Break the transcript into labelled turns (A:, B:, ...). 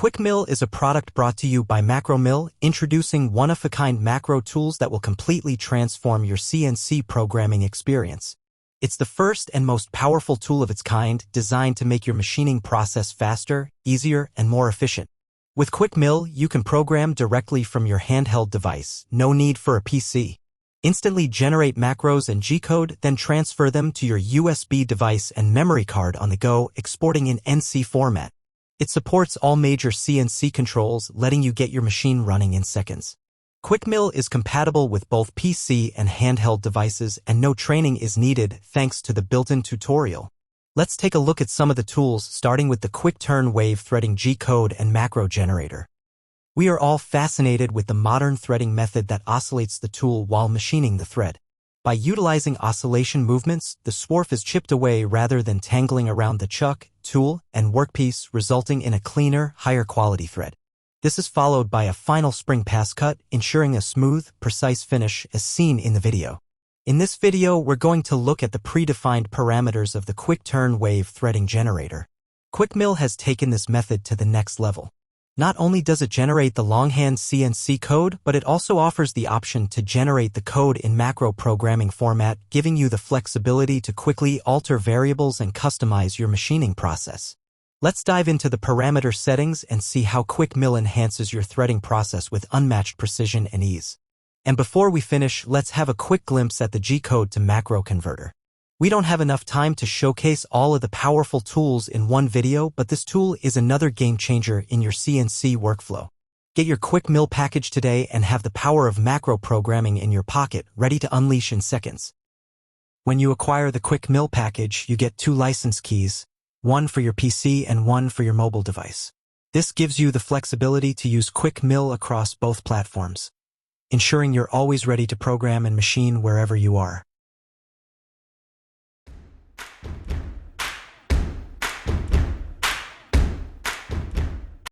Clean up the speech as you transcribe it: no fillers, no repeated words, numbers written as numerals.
A: QuickMill is a product brought to you by MacroMill, introducing one-of-a-kind macro tools that will completely transform your CNC programming experience. It's the first and most powerful tool of its kind, designed to make your machining process faster, easier, and more efficient. With QuickMill, you can program directly from your handheld device, no need for a PC. Instantly generate macros and G-code, then transfer them to your USB device and memory card on the go, exporting in NC format. It supports all major CNC controls, letting you get your machine running in seconds. QuickMill is compatible with both PC and handheld devices, and no training is needed thanks to the built-in tutorial. Let's take a look at some of the tools, starting with the quick turn wave threading G-code and macro generator. We are all fascinated with the modern threading method that oscillates the tool while machining the thread. By utilizing oscillation movements, the swarf is chipped away rather than tangling around the chuck, tool, and workpiece, resulting in a cleaner, higher quality thread. This is followed by a final spring pass cut, ensuring a smooth, precise finish as seen in the video. In this video, we're going to look at the predefined parameters of the quick turn wave threading generator. QuickMill has taken this method to the next level. Not only does it generate the longhand CNC code, but it also offers the option to generate the code in macro programming format, giving you the flexibility to quickly alter variables and customize your machining process. Let's dive into the parameter settings and see how QuickMill enhances your threading process with unmatched precision and ease. And before we finish, let's have a quick glimpse at the G-code to macro converter. We don't have enough time to showcase all of the powerful tools in one video, but this tool is another game changer in your CNC workflow. Get your QuickMill package today and have the power of macro programming in your pocket, ready to unleash in seconds. When you acquire the QuickMill package, you get 2 license keys, one for your PC and one for your mobile device. This gives you the flexibility to use QuickMill across both platforms, ensuring you're always ready to program and machine wherever you are.